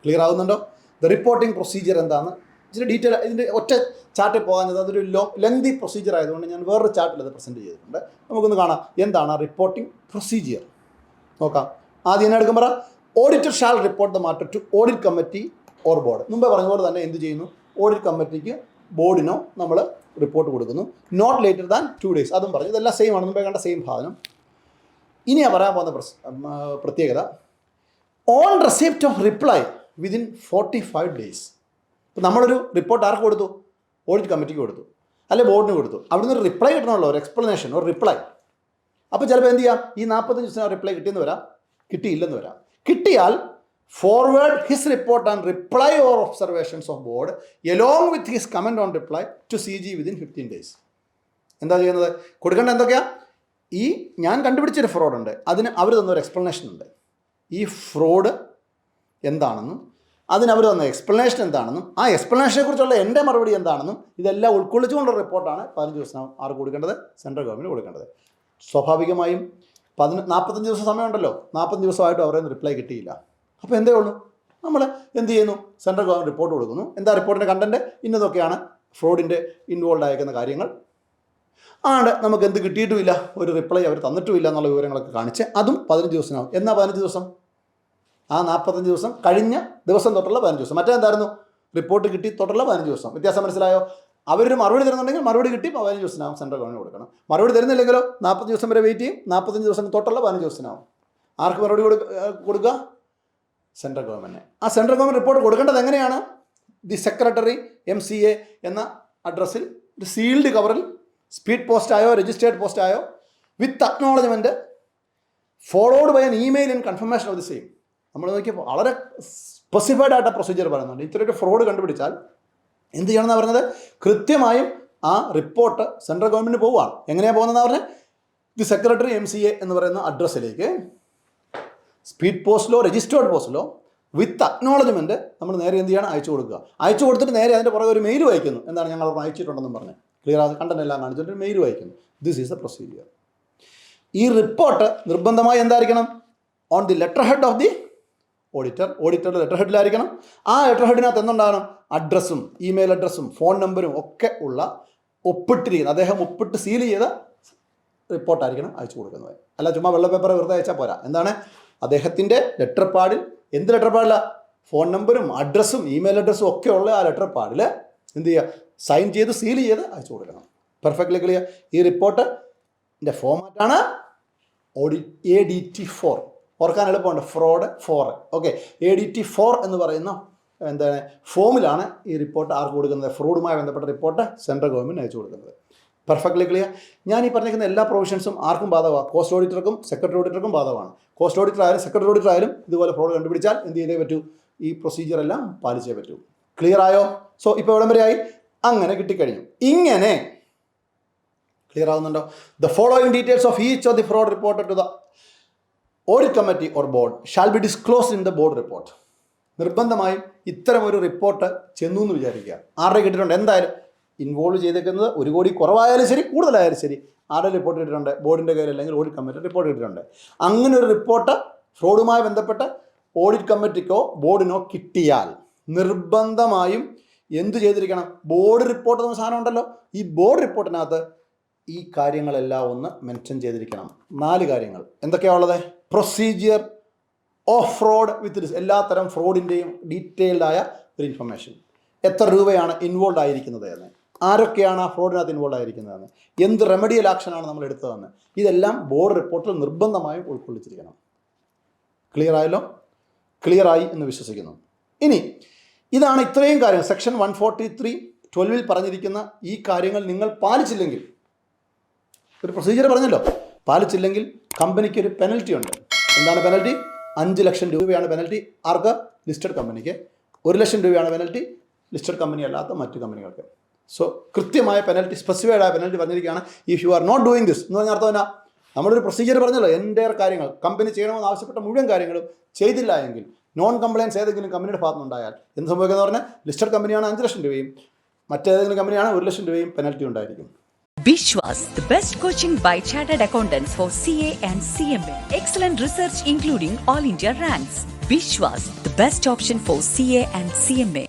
ക്ലിയർ ആകുന്നുണ്ടോ? ദ റിപ്പോർട്ടിംഗ് പ്രൊസീജിയർ എന്താണെന്ന് ഇച്ചിരി ഡീറ്റെയിൽ, ഇതിൻ്റെ ഒറ്റ ചാർട്ടിൽ പോകാഞ്ഞത് അതൊരു ലെങ്തി പ്രൊസീജിയർ ആയതുകൊണ്ട് ഞാൻ വേറൊരു ചാർട്ടിൽ അത് പ്രസൻറ്റ് ചെയ്തിട്ടുണ്ട്. നമുക്കൊന്ന് കാണാം എന്താണ് റിപ്പോർട്ടിംഗ് പ്രൊസീജിയർ. നോക്കാം. ആദ്യം എന്നെ എടുക്കുമ്പോൾ auditor shall report the matter to audit committee or board. മുമ്പേ പറഞ്ഞ പോലെ തന്നെ എന്ത് ചെയ്യുന്നു? ഓഡിറ്റ് കമ്മിറ്റിക്ക് ബോർഡിനോ നമ്മൾ റിപ്പോർട്ട് കൊടുക്കുന്നു. Not later than 2 days. അതും പറഞ്ഞു. ഇതെല്ലാം സെയിം ആണ്, മുമ്പേ കണ്ട സെയിം സാധനം. ഇനിയാണ് പറയാൻ പോകുന്ന പ്രത്യേകത. On receipt of reply within 45 days. ഇപ്പം നമ്മളൊരു റിപ്പോർട്ട് ആർക്ക് കൊടുത്തു? ഓഡിറ്റ് കമ്മിറ്റിക്ക് കൊടുത്തു, അല്ലെ ബോർഡിന് കൊടുത്തു. അവിടുന്ന് ഒരു റിപ്ലൈ കിട്ടണമല്ലോ, ഒരു എക്സ്പ്ലനേഷൻ, ഒരു റിപ്ലൈ. അപ്പോൾ ചിലപ്പോൾ എന്ത് ചെയ്യാം? ഈ 45 ദിവസം റിപ്ലൈ കിട്ടിയെന്ന് വരാം, കിട്ടിയില്ലെന്ന് വരാം. കിട്ടിയാൽ forward his report and reply or observations of board along with his comment on reply to CG within 15 days. എന്താ ചെയ്യുന്നത്? കൊടുക്കേണ്ടത് എന്തൊക്കെയാണ്? ഈ ഞാൻ കണ്ടുപിടിച്ചൊരു ഫ്രോഡുണ്ട്, അതിന് അവർ തന്നൊരു എക്സ്പ്ലനേഷൻ ഉണ്ട്. ഈ ഫ്രോഡ് എന്താണെന്നും അതിനവർ തന്ന എക്സ്പ്ലനേഷൻ എന്താണെന്നും ആ എക്സ്പ്ലനേഷനെ കുറിച്ചുള്ള എൻ്റെ മറുപടി എന്താണെന്നും ഇതെല്ലാം ഉൾക്കൊള്ളിച്ചുകൊണ്ടുള്ള റിപ്പോർട്ടാണ് 15 ദിവസം ആർക്ക് കൊടുക്കേണ്ടത്? സെൻട്രൽ ഗവൺമെൻറ് കൊടുക്കേണ്ടത്. സ്വാഭാവികമായും 45 ദിവസം സമയമുണ്ടല്ലോ, 40 ദിവസമായിട്ടും അവരെ റിപ്ലൈ കിട്ടിയില്ല. അപ്പോൾ എന്തേ ഉള്ളൂ? നമ്മൾ എന്ത് ചെയ്യുന്നു? സെൻട്രൽ ഗവൺമെൻറ് റിപ്പോർട്ട് കൊടുക്കുന്നു. എന്താ റിപ്പോർട്ടിൻ്റെ കണ്ടൻറ്റ്? ഇന്നതൊക്കെയാണ് ഫ്രോഡിൻ്റെ ഇൻവോൾവ് ആയിരിക്കുന്ന കാര്യങ്ങൾ. ആണ് നമുക്ക് എന്ത് കിട്ടിയിട്ടുമില്ല, ഒരു റിപ്ലൈ അവർ തന്നിട്ടുമില്ല എന്നുള്ള വിവരങ്ങളൊക്കെ കാണിച്ച് അതും 15 ദിവസമാകും. എന്നാ 15 ദിവസം? ആ 45 ദിവസം കഴിഞ്ഞ ദിവസം തൊട്ടുള്ള 15 ദിവസം. മറ്റേന്തായിരുന്നു? റിപ്പോർട്ട് കിട്ടി തൊട്ടുള്ള 15 ദിവസം. വ്യത്യാസം മനസ്സിലായോ? അവരൊരു മറുപടി തരുന്നുണ്ടെങ്കിൽ മറുപടി കിട്ടി 15 ദിവസത്തിനാവും സെൻട്രൽ ഗവൺമെൻറ് കൊടുക്കണം. മറുപടി തരുന്നില്ലെങ്കിലോ 40 ദിവസം വരെ വെയിറ്റ് ചെയ്യും. 45 ദിവസം തൊട്ടുള്ള 15 ദിവസത്തിനാവും. ആർക്ക് മറുപടി കൊടുക്കുക? Central government. ആ സെൻട്രൽ ഗവൺമെൻറ് റിപ്പോർട്ട് കൊടുക്കേണ്ടത് എങ്ങനെയാണ്? ദി സെക്രട്ടറി MCA എന്ന അഡ്രസ്സിൽ ഒരു സീൽഡ് കവറിൽ സ്പീഡ് പോസ്റ്റായോ രജിസ്റ്റേർഡ് പോസ്റ്റായോ with acknowledgement followed by an email in confirmation of the same. നമ്മൾ നോക്കിയപ്പോൾ വളരെ സ്പെസിഫൈഡ് ആയിട്ട് പ്രൊസീജിയർ പറയുന്നുണ്ട്. ഇത്രയൊരു ഫ്രോഡ് കണ്ടുപിടിച്ചാൽ എന്ത് ചെയ്യണമെന്നാണ് പറഞ്ഞത്? കൃത്യമായും ആ റിപ്പോർട്ട് സെൻട്രൽ ഗവൺമെൻറ് പോവുകയാണ്. എങ്ങനെയാണ് പോകുന്നതെന്ന് പറഞ്ഞാൽ ദി സെക്രട്ടറി MCA എന്ന് പറയുന്ന അഡ്രസ്സിലേക്ക് സ്പീഡ് പോസ്റ്റിലോ രജിസ്റ്റേർഡ് പോസ്റ്റിലോ വിത്ത് അക്നോളജ്മെൻറ്റ് നമ്മൾ നേരെ എന്ത് ചെയ്യണം? അയച്ചു കൊടുക്കുക. അയച്ചു കൊടുത്തിട്ട് നേരെ അതിൻ്റെ പുറകെ ഒരു മെയിൽ വായിക്കുന്നു. എന്താണ്? ഞങ്ങൾ അയച്ചിട്ടുണ്ടെന്നും പറഞ്ഞ് ക്ലിയർ ആകുന്ന കണ്ടന്റ് എല്ലാം കാണിച്ചിട്ട് മെയിൽ വായിക്കുന്നു. This is the procedure. ഈ റിപ്പോർട്ട് നിർബന്ധമായി എന്തായിരിക്കണം? On the letter head of the ഓഡിറ്ററുടെ ലെറ്റർ ഹെഡിലായിരിക്കണം. ആ ലെറ്റർ ഹെഡിനകത്ത് എന്തുണ്ടാകണം? അഡ്രസ്സും ഇമെയിൽ അഡ്രസ്സും ഫോൺ നമ്പരും ഒക്കെ ഉള്ള ഒപ്പിട്ടിരിക്കുന്നത്, അദ്ദേഹം ഒപ്പിട്ട് സീൽ ചെയ്ത റിപ്പോർട്ടായിരിക്കണം അയച്ചു കൊടുക്കുന്നത്. അല്ല ചുമ്മാ വെള്ള പേപ്പർ വെറുതെ അയച്ചാൽ പോരാ. എന്താണ്? അദ്ദേഹത്തിൻ്റെ ലെറ്റർ പാഡിൽ, എന്ത് ലെറ്റർ പാടില്ല, ഫോൺ നമ്പരും അഡ്രസ്സും ഇമെയിൽ അഡ്രസ്സും ഒക്കെ ഉള്ള ആ ലെറ്റർ പാഡിൽ എന്ത് ചെയ്യുക? സൈൻ ചെയ്ത് സീൽ ചെയ്ത് അയച്ചു കൊടുക്കണം. Perfectly clear. ഈ റിപ്പോർട്ടിൻ്റെ ഫോമാറ്റാണ് ADT4. ഓർക്കാൻ എളുപ്പമുണ്ട്, ഫ്രോഡ് 4. ഓക്കെ, ADT4 എന്ന് പറയുന്ന എന്താണ് ഫോമിലാണ് ഈ റിപ്പോർട്ട് ആർക്ക് കൊടുക്കുന്നത്? ഫ്രോഡുമായി ബന്ധപ്പെട്ട റിപ്പോർട്ട് സെൻട്രൽ ഗവൺമെൻറ് അയച്ചു കൊടുക്കുന്നത്. Perfectly clear. ഞാൻ ഈ പറഞ്ഞിരിക്കുന്ന എല്ലാ പ്രൊവിഷൻസും ആർക്കും ബാധകമാണ്. കോസ്റ്റ് ഓഡിറ്റർക്കും സെക്രട്ടറി ഓഡിറ്റർക്കും ബാധകമാണ്. കോസ്റ്റ് ഓഡിറ്റർ ആയാലും സെക്രട്ടറി ഓഡിറ്റർ ആയാലും ഇതുപോലെ ഫ്രോഡ് കണ്ടുപിടിച്ചാൽ എന്ത് ചെയ്തേ പറ്റൂ? ഈ പ്രൊസീജിയർ എല്ലാം പാലിച്ചേ പറ്റൂ. ക്ലിയർ ആയോ? സോ ഇപ്പോൾ എവിടം വരെയായി? അങ്ങനെ കിട്ടിക്കഴിഞ്ഞു. ഇങ്ങനെ ക്ലിയർ ആവുന്നുണ്ടോ? The following details of each of the fraud reported to the audit committee or board shall be disclosed in the board report. നിർബന്ധമായും ഇത്തരം ഒരു റിപ്പോർട്ട് ചെന്നു എന്ന് വിചാരിക്കുക. ആരുടെ കിട്ടിയിട്ടുണ്ട്? എന്തായാലും ഇൻവോൾവ് ചെയ്തേക്കുന്നത് 1 കോടി കുറവായാലും ശരി കൂടുതലായാലും ശരി ആരുടെ റിപ്പോർട്ട് കിട്ടിയിട്ടുണ്ട്? ബോർഡിൻ്റെ കയ്യിൽ അല്ലെങ്കിൽ ഓഡിറ്റ് കമ്മിറ്റി റിപ്പോർട്ട് കിട്ടിയിട്ടുണ്ട്. അങ്ങനെ ഒരു റിപ്പോർട്ട് ഫ്രോഡുമായി ബന്ധപ്പെട്ട് ഓഡിറ്റ് കമ്മിറ്റിക്കോ ബോർഡിനോ കിട്ടിയാൽ നിർബന്ധമായും എന്തു ചെയ്തിരിക്കണം? ബോർഡ് റിപ്പോർട്ട് എന്ന സാധനം ഉണ്ടല്ലോ, ഈ ബോർഡ് റിപ്പോർട്ടിനകത്ത് ഈ കാര്യങ്ങളെല്ലാം ഒന്ന് മെൻഷൻ ചെയ്തിരിക്കണം. 4 കാര്യങ്ങൾ എന്തൊക്കെയാണ് ഉള്ളത്? പ്രൊസീജിയർ ഓഫ് ഫ്രോഡ് വിത്ത് എല്ലാത്തരം ഫ്രോഡിൻ്റെയും ഡീറ്റെയിൽഡായ ഒരു ഇൻഫർമേഷൻ. എത്ര രൂപയാണ് ഇൻവോൾവ് ആയിരിക്കുന്നത് എന്ന്, ആരൊക്കെയാണ് ആ ഫ്രോഡിനകത്ത് ഇൻവോൾവ് ആയിരിക്കുന്നതെന്ന്, എന്ത് റെമഡിയൽ ആക്ഷനാണ് നമ്മൾ എടുത്തതെന്ന്, ഇതെല്ലാം ബോർഡ് റിപ്പോർട്ടിൽ നിർബന്ധമായും ഉൾക്കൊള്ളിച്ചിരിക്കണം. ക്ലിയർ ആയല്ലോ? ക്ലിയർ ആയി എന്ന് വിശ്വസിക്കുന്നു. ഇനി ഇതാണ് ഇത്രയും കാര്യങ്ങൾ സെക്ഷൻ 143(12) പറഞ്ഞിരിക്കുന്ന ഈ കാര്യങ്ങൾ നിങ്ങൾ പാലിച്ചില്ലെങ്കിൽ, ഒരു പ്രൊസീജിയർ പറഞ്ഞല്ലോ, പാലിച്ചില്ലെങ്കിൽ കമ്പനിക്ക് ഒരു പെനൽറ്റി ഉണ്ട്. എന്താണ് പെനൽറ്റി? 5 ലക്ഷം രൂപയാണ് പെനൽറ്റി. ആർക്ക്? ലിസ്റ്റഡ് കമ്പനിക്ക്. 1 ലക്ഷം രൂപയാണ് പെനൽറ്റി ലിസ്റ്റഡ് കമ്പനി അല്ലാത്ത മറ്റു കമ്പനികൾക്ക്. സോ കൃത്യമായ പെനൽറ്റി, സ്പെസിഫൈഡ് ആയ പെനൽറ്റി പറഞ്ഞിരിക്കുകയാണ്. If you are not doing this എന്ന് പറഞ്ഞ അർത്ഥം എന്നാ? നമ്മളൊരു പ്രൊസീജിയർ പറഞ്ഞല്ലോ, എൻ്റെ കാര്യങ്ങൾ കമ്പനി ചെയ്യണമെന്ന് ആവശ്യപ്പെട്ട മുഴുവൻ കാര്യങ്ങളും ചെയ്തില്ല എങ്കിൽ, നോൺ കംപ്ലയൻസ് ഏതെങ്കിലും കമ്പനിയുടെ ഭാഗത്തുനിന്നുണ്ടായാൽ എന്ത് സംഭവിക്കുന്നത് പറഞ്ഞാൽ, ലിസ്റ്റഡ് കമ്പനിയാണ് 5 ലക്ഷം രൂപയും മറ്റേതെങ്കിലും കമ്പനിയാണ് 1 ലക്ഷം രൂപയും പെനൽറ്റി ഉണ്ടായിരിക്കും. Bishwas, the best coaching by chartered accountants for CA and CMA. Excellent research including all India ranks. Bishwas, the best option for CA and CMA.